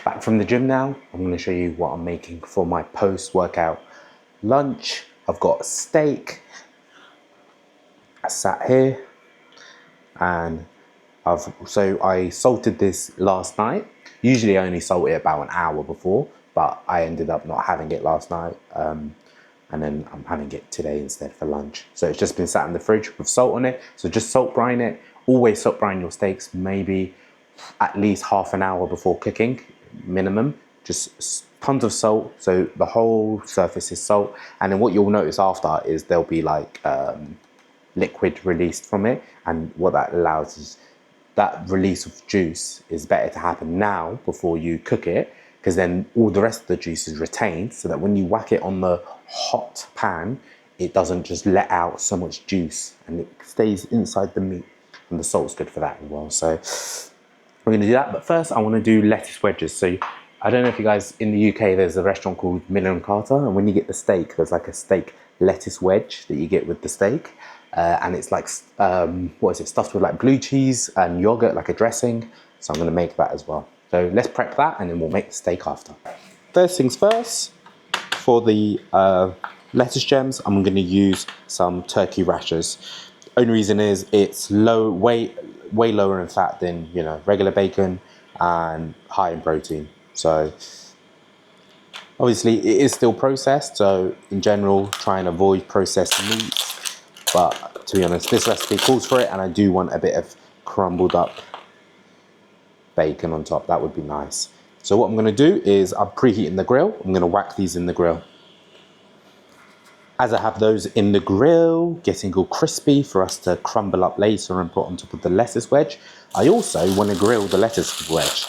Back from the gym now. I'm going to show you what I'm making for my post-workout lunch. I've got a steak. I sat here and I salted this last night. Usually I only salt it about an hour before, but I ended up not having it last night. And then I'm having it today instead for lunch. So it's just been sat in the fridge with salt on it. So just salt brine it. Always salt brine your steaks, maybe at least half an hour before cooking, minimum. Just tons of salt, so the whole surface is salt. And then what you'll notice after is there'll be like liquid released from it. And what that allows is that release of juice is better to happen now before you cook it, because then all the rest of the juice is retained, so that when you whack it on the hot pan, it doesn't just let out so much juice and it stays inside the meat. And the salt's good for that as well. So we're gonna do that, but first I wanna do lettuce wedges. So I don't know if you guys, in the UK, there's a restaurant called Miller & Carter, and when you get the steak, there's like a steak lettuce wedge that you get with the steak. And it's like, stuffed with like blue cheese and yogurt, like a dressing. So I'm gonna make that as well. So let's prep that and then we'll make the steak after. First things first, for the lettuce gems, I'm gonna use some turkey rashers. Only reason is it's way lower in fat than, you know, regular bacon, and high in protein. So obviously it is still processed, so in general try and avoid processed meats, but to be honest this recipe calls for it, and I do want a bit of crumbled up bacon on top. That would be nice. So what I'm going to do is I'm preheating the grill. I'm going to whack these in the grill. As I have those in the grill, getting all crispy for us to crumble up later and put on top of the lettuce wedge, I also want to grill the lettuce wedge.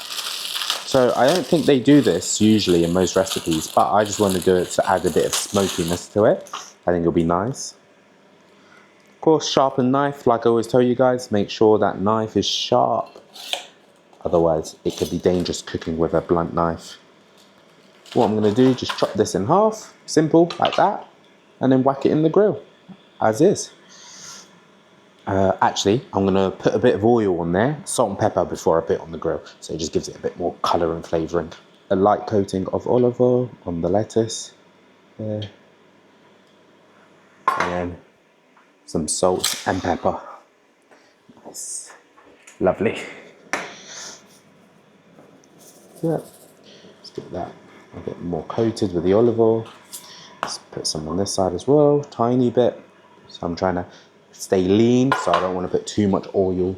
So I don't think they do this usually in most recipes, but I just want to do it to add a bit of smokiness to it. I think it'll be nice. Of course, sharpen knife, like I always tell you guys, make sure that knife is sharp. Otherwise, it could be dangerous cooking with a blunt knife. What I'm going to do, just chop this in half, simple, like that, and then whack it in the grill, as is. Actually, I'm going to put a bit of oil on there, salt and pepper before I put it on the grill, so it just gives it a bit more colour and flavouring. A light coating of olive oil on the lettuce, there. And then some salt and pepper. Nice. Lovely. Yeah. Let's get that a bit more coated with the olive oil. Let's put some on this side as well, tiny bit. So I'm trying to stay lean, so I don't want to put too much oil.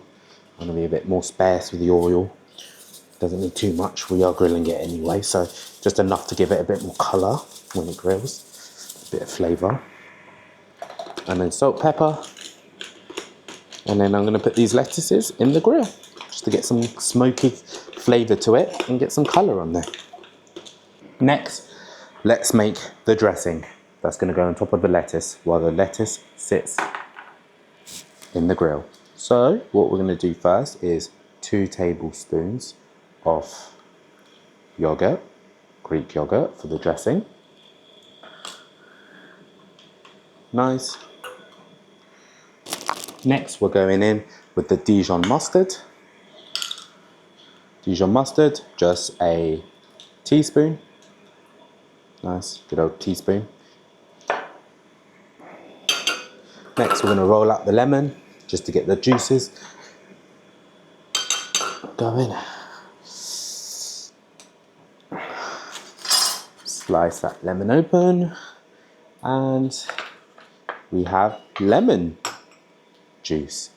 I want to be a bit more sparse with the oil. Doesn't need too much, we are grilling it anyway, so just enough to give it a bit more colour when it grills, a bit of flavour. And then salt, pepper, and then I'm going to put these lettuces in the grill just to get some smoky flavour to it and get some colour on there. Next, let's make the dressing. That's going to go on top of the lettuce while the lettuce sits in the grill. So what we're going to do first is 2 tablespoons of yogurt, Greek yogurt for the dressing. Nice. Next we're going in with the Dijon mustard. Dijon mustard, just a teaspoon. Nice, good old teaspoon. Next we're going to roll out the lemon just to get the juices going. Slice that lemon open and we have lemon juice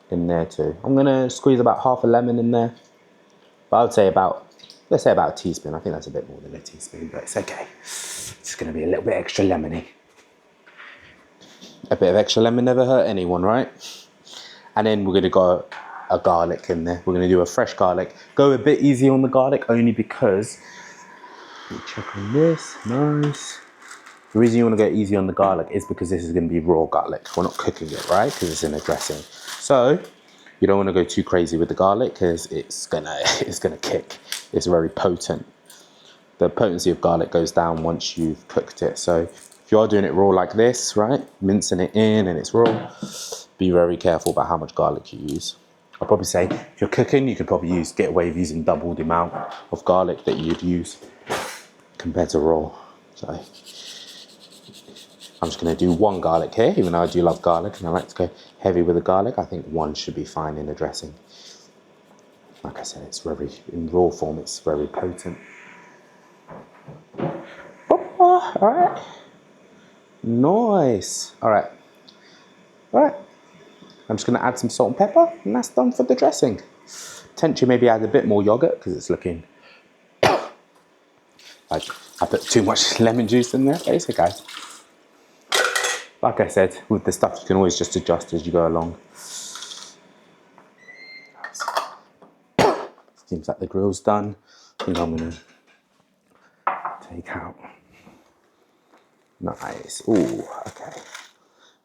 in there too. I'm going to squeeze about half a lemon in there, but I would say let's say about a teaspoon. I think that's a bit more than a teaspoon, but it's okay. It's going to be a little bit extra lemony. A bit of extra lemon never hurt anyone, right? And then we're going to go a garlic in there. We're going to do a fresh garlic. Go a bit easy on the garlic only because, let me check on this, nice. The reason you want to go easy on the garlic is because this is going to be raw garlic. We're not cooking it, right? Because it's in a dressing. So you don't want to go too crazy with the garlic because it's gonna kick. It's very potent. The potency of garlic goes down once you've cooked it. So if you are doing it raw like this, right, mincing it in and it's raw, be very careful about how much garlic you use. I'd probably say if you're cooking, you could probably get away with using double the amount of garlic that you'd use compared to raw. So I'm just going to do one garlic here, even though I do love garlic and I like to go heavy with the garlic. I think one should be fine in the dressing. Like I said, it's very, in raw form, it's very potent. All right. Nice. All right. All right. I'm just going to add some salt and pepper, and that's done for the dressing. Potentially maybe add a bit more yogurt because it's looking like I put too much lemon juice in there. But it's okay. Like I said, with the stuff, you can always just adjust as you go along. Seems like the grill's done. I think I'm going to take out. Nice. Ooh, okay.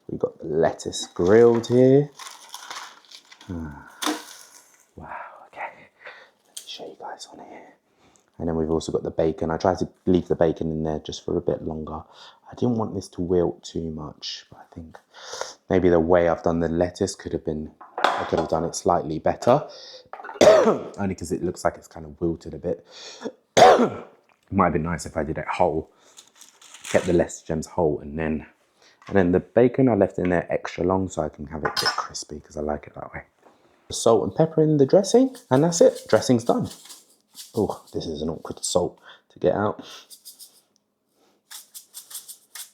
We've got the lettuce grilled here. Wow, okay. Let me show you guys on here. And then we've also got the bacon. I tried to leave the bacon in there just for a bit longer. I didn't want this to wilt too much, but I think maybe the way I've done the lettuce I could have done it slightly better. Only because it looks like it's kind of wilted a bit. It might have been nice if I did it whole. Kept the lettuce gems whole, and then the bacon I left in there extra long so I can have it a bit crispy because I like it that way. Salt and pepper in the dressing, and that's it. Dressing's done. Oh, this is an awkward salt to get out.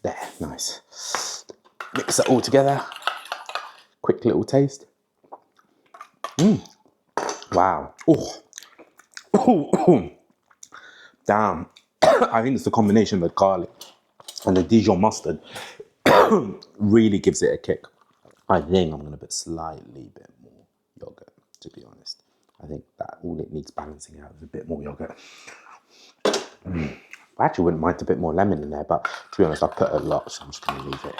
There, nice. Mix it all together. Quick little taste. Wow. Oh. Damn. I think it's the combination of the garlic and the Dijon mustard really gives it a kick. I think I'm going to put slightly bit more yogurt, to be honest. I think that all it needs balancing out is a bit more yogurt. I actually wouldn't mind a bit more lemon in there, but to be honest, I've put a lot, so I'm just going to leave it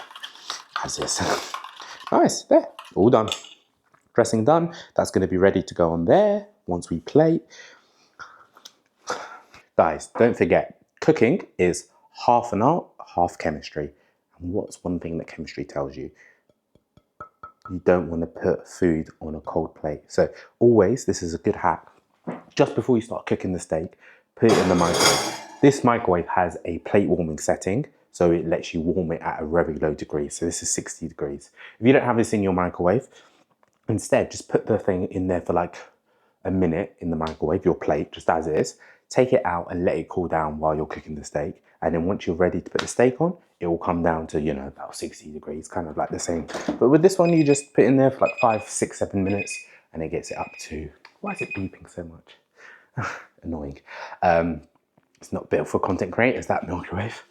as is. Nice, there, all done. Dressing done. That's going to be ready to go on there once we plate. Guys, don't forget, cooking is half an art, half chemistry. And what's one thing that chemistry tells you? You don't want to put food on a cold plate. So always, this is a good hack. Just before you start cooking the steak, put it in the microwave. This microwave has a plate warming setting, so it lets you warm it at a very low degree. So this is 60 degrees. If you don't have this in your microwave, instead just put the thing in there for like a minute in the microwave, your plate, just as is. Take it out and let it cool down while you're cooking the steak. And then once you're ready to put the steak on, it will come down to, you know, about 60 degrees, kind of like the same. But with this one, you just put it in there for like 5, 6, 7 minutes and it gets it up to, why is it beeping so much? Annoying. It's not built for content creators, that microwave.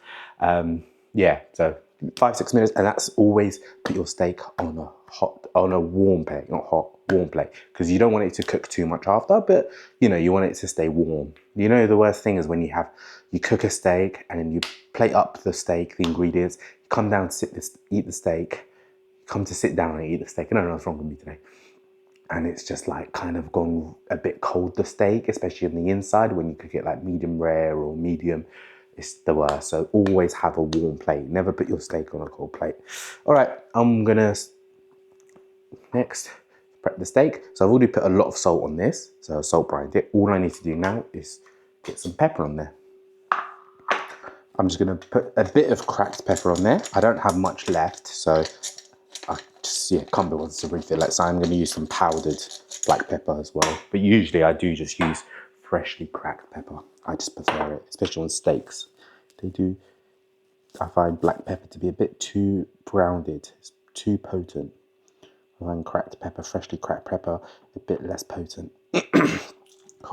Yeah, so 5, 6 minutes, and that's always put your steak on a warm plate, not hot, warm plate, because you don't want it to cook too much after, but you know, you want it to stay warm. You know, the worst thing is when you cook a steak and then you plate up the steak, the ingredients, you come down to eat the steak, you come to sit down and eat the steak. I don't know what's wrong with me today. And it's just like kind of gone a bit cold, the steak, especially on the inside when you cook it like medium rare or medium. It's the worst. So always have a warm plate. Never put your steak on a cold plate. All right, I'm gonna next prep the steak. So I've already put a lot of salt on this. So salt brined it. All I need to do now is get some pepper on there. I'm just gonna put a bit of cracked pepper on there. I don't have much left, so I just, can't be bothered to refill it. So I'm gonna use some powdered black pepper as well. But usually I do just use freshly cracked pepper. I just prefer it, especially on steaks. I find black pepper to be a bit too grounded. It's too potent. I find cracked pepper, freshly cracked pepper, a bit less potent.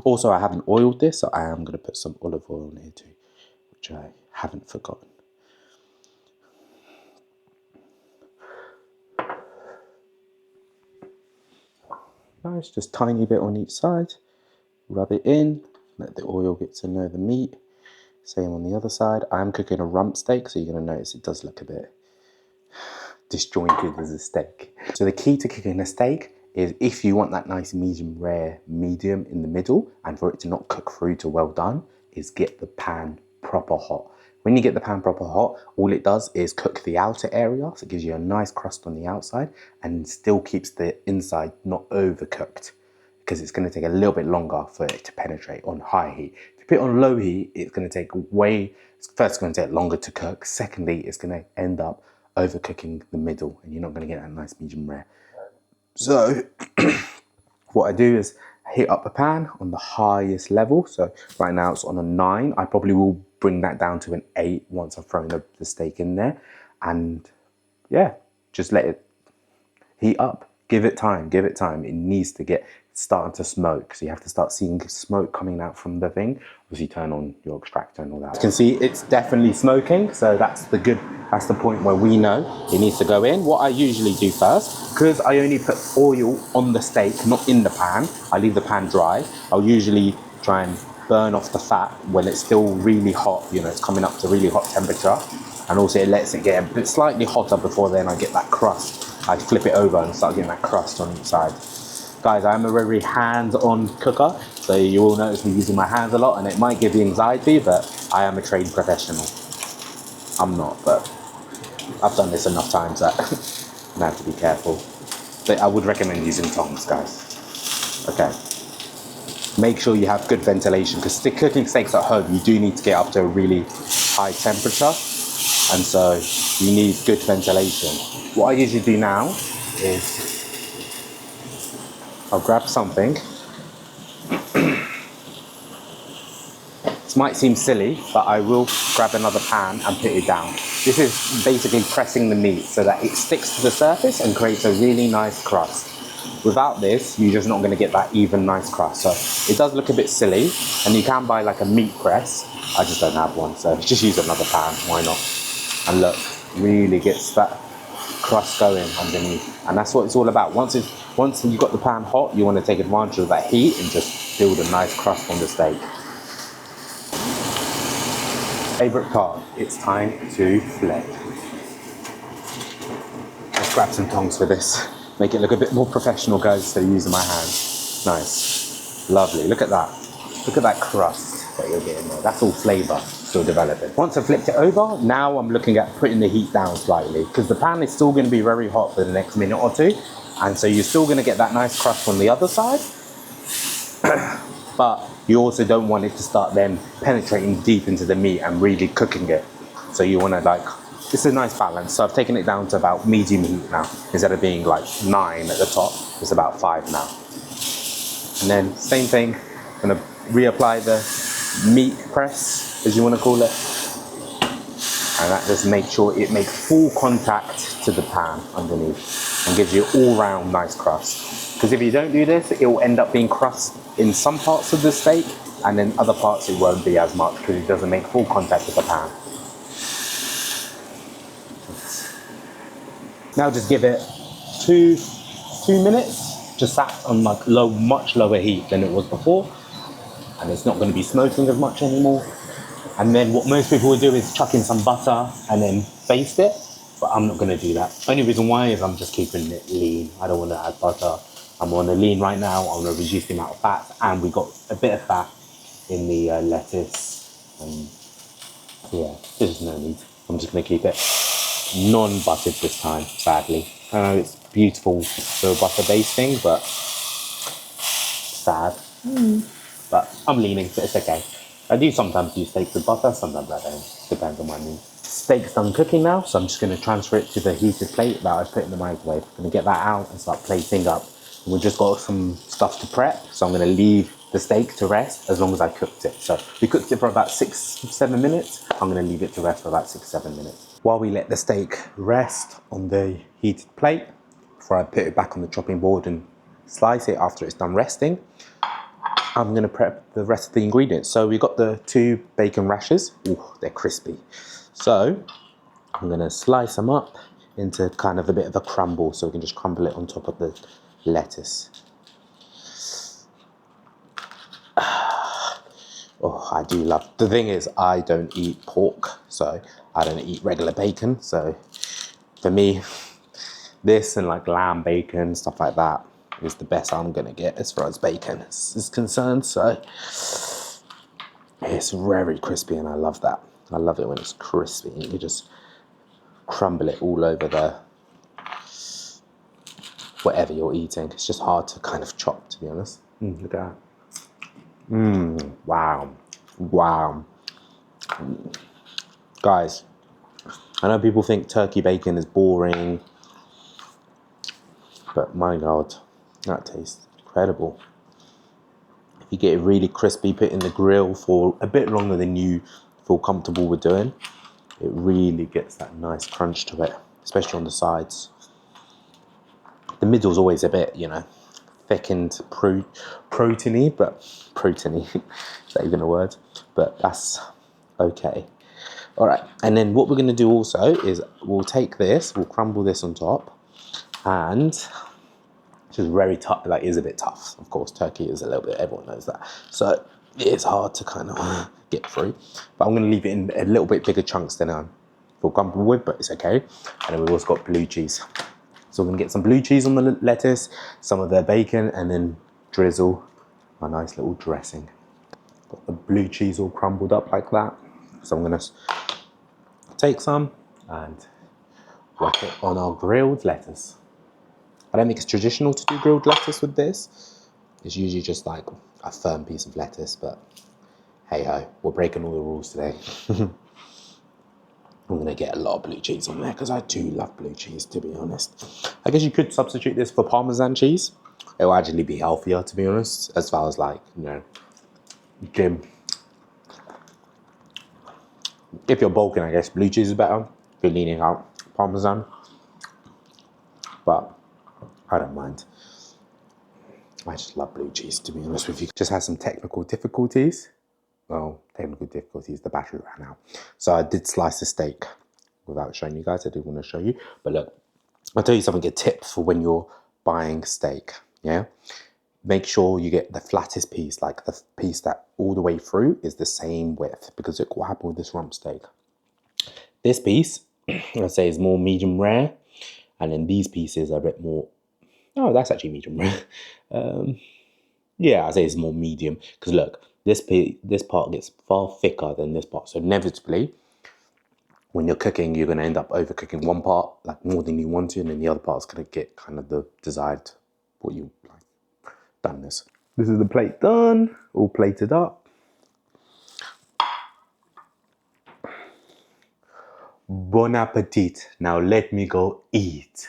Also, I haven't oiled this, so I am gonna put some olive oil in here too, which I haven't forgotten. Nice, just tiny bit on each side. Rub it in, let the oil get to know the meat. Same on the other side. I'm cooking a rump steak, so you're going to notice it does look a bit disjointed as a steak. So the key to cooking a steak is, if you want that nice medium rare medium in the middle and for it to not cook through to well done, is get the pan proper hot. When you get the pan proper hot, all it does is cook the outer area, so it gives you a nice crust on the outside and still keeps the inside not overcooked, because it's going to take a little bit longer for it to penetrate on high heat. If you put it on low heat, it's going to take first it's going to take longer to cook. Secondly, it's going to end up overcooking the middle and you're not going to get that nice medium rare. So what I do is heat up the pan on the highest level. So right now it's on a 9. I probably will bring that down to an 8 once I've thrown the steak in there. And yeah, just let it heat up. Give it time, give it time. It needs to get starting to smoke. So you have to start seeing smoke coming out from the thing. Obviously turn on your extractor and all that. As you can see, it's definitely smoking. So that's the point where we know it needs to go in. What I usually do first, because I only put oil on the steak, not in the pan, I leave the pan dry. I'll usually try and burn off the fat when it's still really hot, you know, it's coming up to really hot temperature. And also it lets it get a bit slightly hotter before then I get that crust. I flip it over and start getting that crust on each side. Guys, I'm a very hands-on cooker, so you will notice me using my hands a lot and it might give you anxiety, but I am a trained professional. I'm not, but I've done this enough times that I have to be careful. But I would recommend using tongs, guys. Okay. Make sure you have good ventilation, because cooking steaks at home, you do need to get up to a really high temperature. And so you need good ventilation. What I usually do now is I'll grab something. This might seem silly, but I will grab another pan and put it down. This is basically pressing the meat so that it sticks to the surface and creates a really nice crust. Without this, you're just not going to get that even nice crust. So it does look a bit silly, and you can buy like a meat press. I just don't have one, so just use another pan, why not? And look, really gets that crust going underneath. And that's what it's all about. Once you've got the pan hot, you want to take advantage of that heat and just build a nice crust on the steak. Favorite part, it's time to fillet. Let's grab some tongs for this. Make it look a bit more professional, guys, instead of using my hands. Nice, lovely, look at that. Look at that crust that you're getting there. That's all flavor still developing. Once I've flipped it over, now I'm looking at putting the heat down slightly, because the pan is still going to be very hot for the next minute or two. And so you're still going to get that nice crust on the other side. But you also don't want it to start then penetrating deep into the meat and really cooking it. So you want to it's a nice balance. So I've taken it down to about medium heat now. Instead of being like 9 at the top, it's about 5 now. And then same thing, I'm going to reapply the meat press, as you want to call it. And that just makes sure it makes full contact to the pan underneath and gives you all round nice crust. Because if you don't do this, it will end up being crust in some parts of the steak, and then other parts it won't be as much because it doesn't make full contact with the pan. Now just give it 2 minutes, just sat on like much lower heat than it was before, and it's not going to be smoking as much anymore. And then what most people will do is chuck in some butter and then baste it, but I'm not going to do that. Only reason why is I'm just keeping it lean. I don't want to add butter. I'm on the lean right now. I want to reduce the amount of fat, and we got a bit of fat in the lettuce, and yeah, there's no need. I'm just going to keep it non-buttered this time, sadly. I know it's beautiful for a butter basting, but sad. But I'm leaning, so it's okay. I do sometimes use steaks with butter, sometimes I don't. Depends on my mood. Steak's done cooking now, so I'm just going to transfer it to the heated plate that I've put in the microwave. I'm going to get that out and start plating up. And we've just got some stuff to prep, so I'm going to leave the steak to rest as long as I cooked it. So we cooked it for about 6-7 minutes. I'm going to leave it to rest for about 6-7 minutes. While we let the steak rest on the heated plate, before I put it back on the chopping board and slice it after it's done resting, I'm going to prep the rest of the ingredients. So we got the 2 bacon rashers. Ooh, they're crispy. So I'm going to slice them up into kind of a bit of a crumble, so we can just crumble it on top of the lettuce. Oh, I do love, the thing is, I don't eat pork, so I don't eat regular bacon. So for me, this and like lamb bacon, stuff like that, is the best I'm gonna get as far as bacon is concerned. So it's very crispy and I love that. I love it when it's crispy. You just crumble it all over the whatever you're eating. It's just hard to kind of chop, to be honest. Look at that. Wow. Wow. Guys, I know people think turkey bacon is boring, but my God, that tastes incredible. If you get it really crispy, put it in the grill for a bit longer than you feel comfortable with doing, it really gets that nice crunch to it, especially on the sides. The middle's always a bit, you know, thick and proteiny, but proteiny, is that even a word? But that's okay. All right, and then what we're gonna do also is we'll take this, we'll crumble this on top, and it's just very tough, like it is a bit tough. Of course, turkey is a little bit, everyone knows that. So it's hard to kind of get through, but I'm gonna leave it in a little bit bigger chunks than I feel comfortable with, but it's okay. And then we've also got blue cheese. So we're gonna get some blue cheese on the lettuce, some of the bacon, and then drizzle a nice little dressing. Got the blue cheese all crumbled up like that. So I'm gonna take some and whack it on our grilled lettuce. I don't think it's traditional to do grilled lettuce with this. It's usually just like a firm piece of lettuce, but hey ho, we're breaking all the rules today. I'm gonna get a lot of blue cheese on there because I do love blue cheese, to be honest. I guess you could substitute this for Parmesan cheese. It will actually be healthier, to be honest, as far as like, you know, gym. If you're bulking, I guess blue cheese is better. If you're leaning out, Parmesan. But I don't mind. I just love blue cheese, to be honest with you. Just had some technical difficulties. Well, technical difficulties, the battery ran out. So I did slice the steak without showing you guys. I do want to show you. But look, I'll tell you something, a tip for when you're buying steak, yeah? Make sure you get the flattest piece, like the piece that all the way through is the same width. Because look what happened with this rump steak. This piece, I'd say, is more medium rare. And then these pieces are a bit more, oh, that's actually medium rare. Yeah, I'd say it's more medium. Because look, this part gets far thicker than this part. So inevitably, when you're cooking, you're going to end up overcooking one part, like more than you want to, and then the other part's going to get kind of the desired, what you like, doneness. This is the plate done, all plated up. Bon appetit. Now let me go eat.